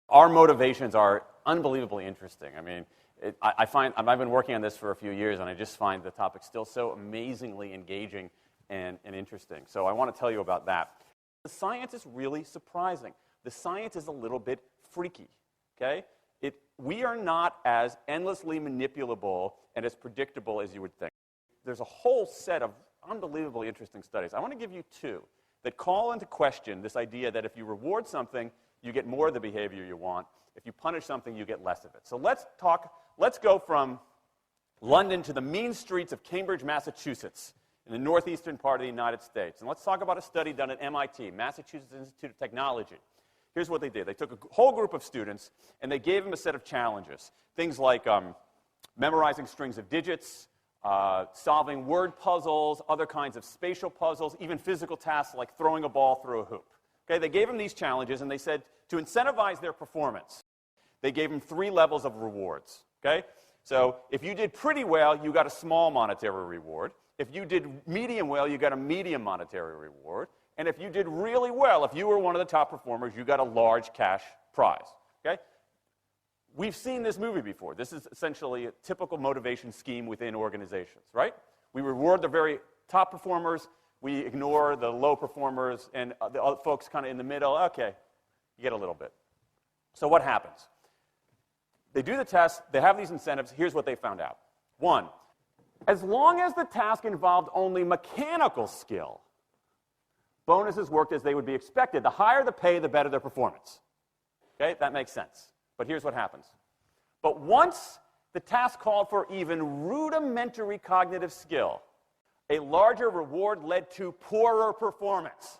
Our motivations are unbelievably interesting. I mean, I've been working on this for a few years, and I just find the topic still so amazingly engaging and interesting. So I want to tell you about that. The science is really surprising. The science is a little bit freaky, okay? We are not as endlessly manipulable and as predictable as you would think. There's a whole set of unbelievably interesting studies. I want to give you two that call into question this idea that if you reward something, you get more of the behavior you want. If you punish something, you get less of it. So let's go from London to the mean streets of Cambridge, Massachusetts, in the northeastern part of the United States. And let's talk about a study done at MIT, Massachusetts Institute of Technology. Here's what they did. They took a whole group of students, and they gave them a set of challenges. Things like memorizing strings of digits, solving word puzzles, other kinds of spatial puzzles, even physical tasks like throwing a ball through a hoop. Okay, they gave them these challenges, and they said to incentivize their performance, they gave them 3 levels of rewards. Okay? So if you did pretty well, you got a small monetary reward. If you did medium well, you got a medium monetary reward. And if you did really well, if you were one of the top performers, you got a large cash prize. Okay? We've seen this movie before. This is essentially a typical motivation scheme within organizations, right? We reward the very top performers, we ignore the low performers, and the other folks kind of in the middle. Okay, you get a little bit. So what happens? They do the test, they have these incentives. Here's what they found out. 1, as long as the task involved only mechanical skill, bonuses worked as they would be expected. The higher the pay, the better their performance. Okay, that makes sense. But here's what happens. But once the task called for even rudimentary cognitive skill, a larger reward led to poorer performance.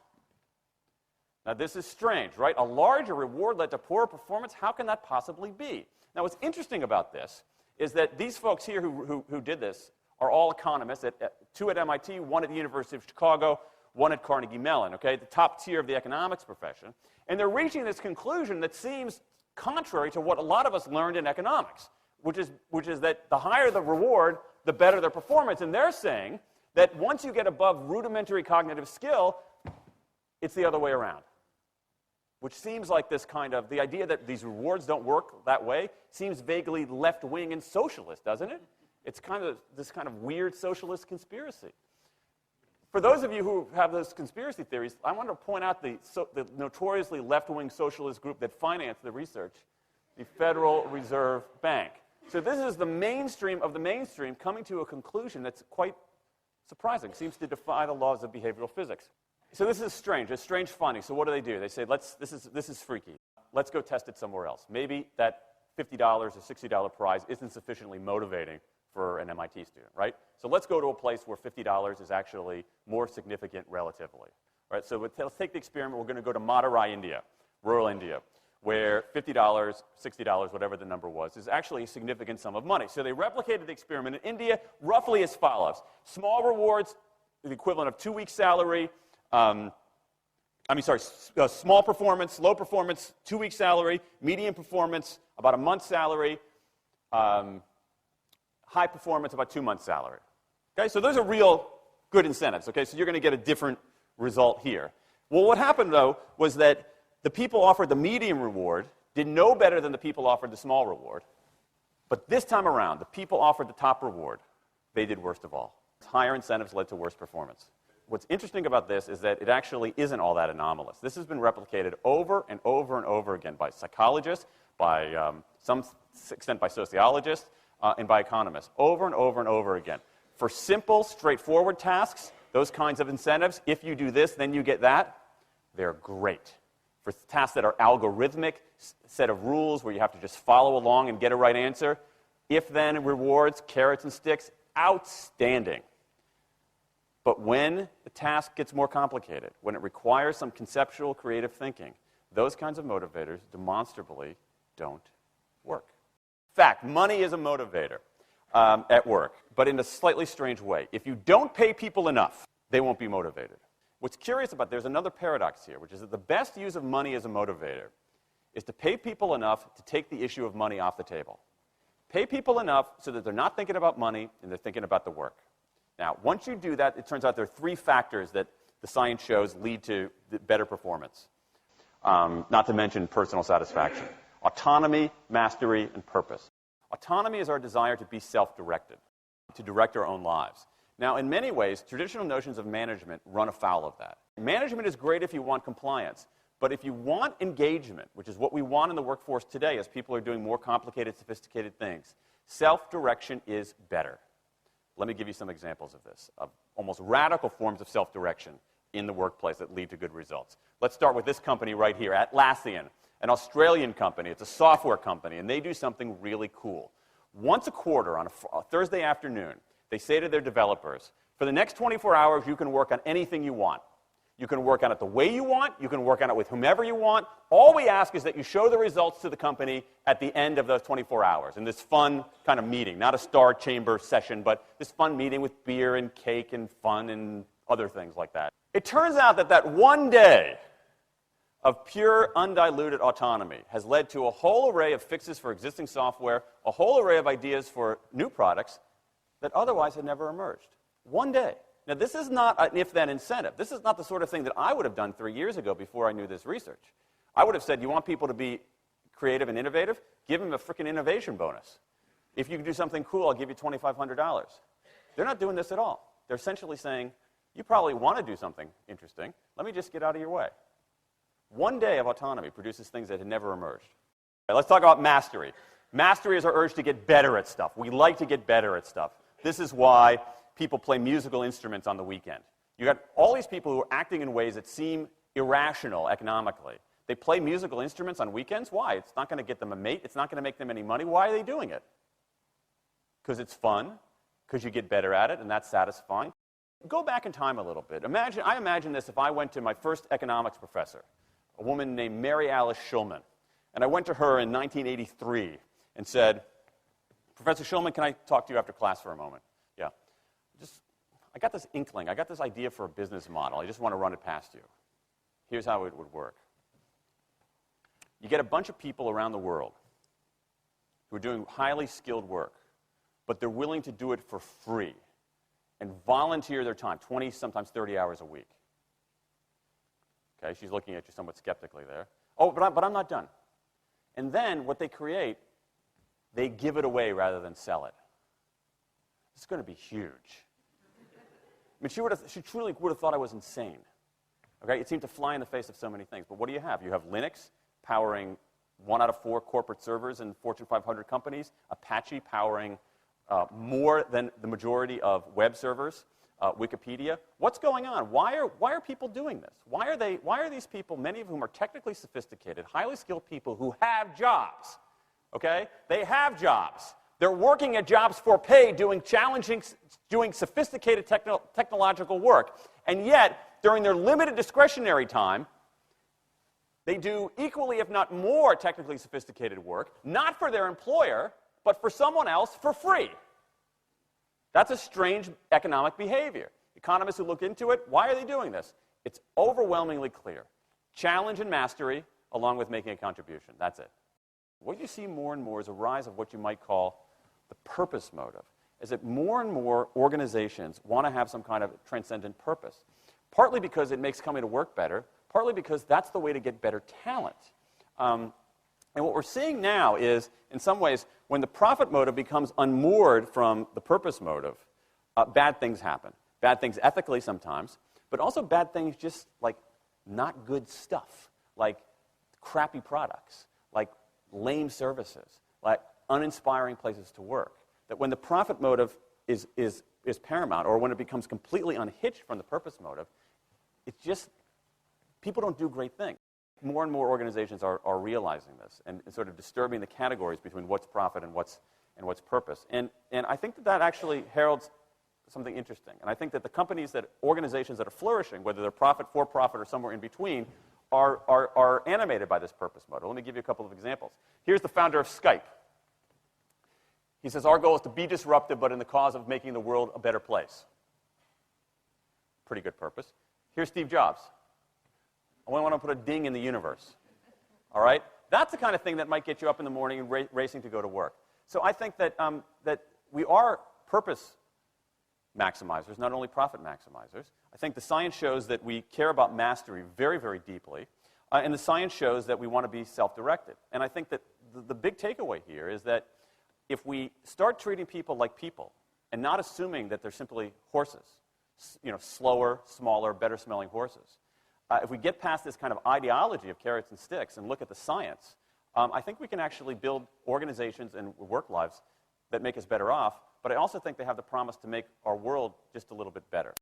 Now, this is strange, right? A larger reward led to poorer performance? How can that possibly be? Now, what's interesting about this is that these folks here who did this are all economists, 2 at MIT, 1 at the University of Chicago, 1 at Carnegie Mellon, okay, the top tier of the economics profession. And they're reaching this conclusion that seems contrary to what a lot of us learned in economics, which is that the higher the reward, the better their performance. And they're saying that once you get above rudimentary cognitive skill, it's the other way around. Which seems like this kind of, the idea that these rewards don't work that way seems vaguely left-wing and socialist, doesn't it? It's kind of this kind of weird socialist conspiracy. For those of you who have those conspiracy theories, I want to point out the notoriously left-wing socialist group that financed the research, the Federal Reserve Bank. So this is the mainstream of the mainstream coming to a conclusion that's quite surprising. Seems to defy the laws of behavioral physics. So this is strange. It's strange finding. So what do? They say, this is freaky. Let's go test it somewhere else. Maybe that $50 or $60 prize isn't sufficiently motivating for an MIT student, right? So let's go to a place where $50 is actually more significant relatively. Right? So let's take the experiment. We're going to go to Madurai, India, rural India, where $50, $60, whatever the number was, is actually a significant sum of money. So they replicated the experiment in India roughly as follows. Small rewards, the equivalent of 2 weeks' salary. Small performance, low performance, 2 weeks' salary. Medium performance, about a month's salary. High performance, about 2 months' salary. Okay, so those are real good incentives. Okay, so you're going to get a different result here. Well, what happened, though, was that the people offered the medium reward did no better than the people offered the small reward. But this time around, the people offered the top reward. They did worst of all. Higher incentives led to worse performance. What's interesting about this is that it actually isn't all that anomalous. This has been replicated over and over and over again by psychologists, by some extent by sociologists, and by economists, over and over and over again. For simple, straightforward tasks, those kinds of incentives, if you do this, then you get that, they're great. For tasks that are algorithmic, set of rules where you have to just follow along and get a right answer, if-then rewards, carrots and sticks, outstanding. But when the task gets more complicated, when it requires some conceptual, creative thinking, those kinds of motivators demonstrably don't work. In fact, money is a motivator at work, but in a slightly strange way. If you don't pay people enough, they won't be motivated. What's curious about, there's another paradox here, which is that the best use of money as a motivator is to pay people enough to take the issue of money off the table. Pay people enough so that they're not thinking about money and they're thinking about the work. Now, once you do that, it turns out there are 3 factors that the science shows lead to better performance, not to mention personal satisfaction. Autonomy, mastery, and purpose. Autonomy is our desire to be self-directed, to direct our own lives. Now, in many ways, traditional notions of management run afoul of that. Management is great if you want compliance, but if you want engagement, which is what we want in the workforce today as people are doing more complicated, sophisticated things, self-direction is better. Let me give you some examples of this, of almost radical forms of self-direction in the workplace that lead to good results. Let's start with this company right here, Atlassian, an Australian company. It's a software company, and they do something really cool. Once a quarter, on a Thursday afternoon, they say to their developers, for the next 24 hours, you can work on anything you want. You can work on it the way you want. You can work on it with whomever you want. All we ask is that you show the results to the company at the end of those 24 hours in this fun kind of meeting, not a star chamber session, but this fun meeting with beer and cake and fun and other things like that. It turns out that that one day of pure, undiluted autonomy has led to a whole array of fixes for existing software, a whole array of ideas for new products that otherwise had never emerged. One day. Now, this is not an if-then incentive. This is not the sort of thing that I would have done 3 years ago before I knew this research. I would have said, you want people to be creative and innovative? Give them a freaking innovation bonus. If you can do something cool, I'll give you $2,500. They're not doing this at all. They're essentially saying, you probably want to do something interesting. Let me just get out of your way. One day of autonomy produces things that had never emerged. Okay, let's talk about mastery. Mastery is our urge to get better at stuff. We like to get better at stuff. This is why people play musical instruments on the weekend. You got all these people who are acting in ways that seem irrational economically. They play musical instruments on weekends. Why? It's not going to get them a mate. It's not going to make them any money. Why are they doing it? Because it's fun, because you get better at it, and that's satisfying. Go back in time a little bit. I imagine this if I went to my first economics professor, a woman named Mary Alice Schulman, and I went to her in 1983 and said, Professor Schulman, can I talk to you after class for a moment? Yeah. I got this inkling. I got this idea for a business model. I just want to run it past you. Here's how it would work. You get a bunch of people around the world who are doing highly skilled work, but they're willing to do it for free and volunteer their time, 20, sometimes 30 hours a week. Okay, she's looking at you somewhat skeptically there. Oh, but I'm not done. And then what they create, they give it away rather than sell it. It's going to be huge. I mean, she truly would have thought I was insane. Okay, it seemed to fly in the face of so many things. But what do you have? You have Linux powering 1 out of 4 corporate servers in Fortune 500 companies, Apache powering more than the majority of web servers, Wikipedia. What's going on? Why are people doing this? Why are these people, many of whom are technically sophisticated, highly skilled people who have jobs? Okay? They have jobs. They're working at jobs for pay, doing sophisticated technological work. And yet, during their limited discretionary time, they do equally, if not more, technically sophisticated work, not for their employer, but for someone else for free. That's a strange economic behavior. Economists who look into it, why are they doing this? It's overwhelmingly clear. Challenge and mastery, along with making a contribution. That's it. What you see more and more is a rise of what you might call the purpose motive, is that more and more organizations want to have some kind of transcendent purpose, partly because it makes coming to work better, partly because that's the way to get better talent. And what we're seeing now is, in some ways, when the profit motive becomes unmoored from the purpose motive, bad things happen. Bad things ethically sometimes, but also bad things just like not good stuff, like crappy products, like lame services, like uninspiring places to work. That when the profit motive is paramount, or when it becomes completely unhitched from the purpose motive, it's just, people don't do great things. More and more organizations are realizing this and sort of disturbing the categories between what's profit and what's purpose. And I think that actually heralds something interesting. And I think that organizations that are flourishing, whether they're profit, for profit, or somewhere in between, are animated by this purpose motive. Let me give you a couple of examples. Here's the founder of Skype. He says, our goal is to be disruptive, but in the cause of making the world a better place. Pretty good purpose. Here's Steve Jobs. I want to put a ding in the universe. All right? That's the kind of thing that might get you up in the morning and racing to go to work. So I think that we are purpose maximizers, not only profit maximizers. I think the science shows that we care about mastery very, very deeply. And the science shows that we want to be self-directed. And I think that the big takeaway here is that if we start treating people like people and not assuming that they're simply horses, slower, smaller, better-smelling horses, if we get past this kind of ideology of carrots and sticks and look at the science, I think we can actually build organizations and work lives that make us better off, but I also think they have the promise to make our world just a little bit better.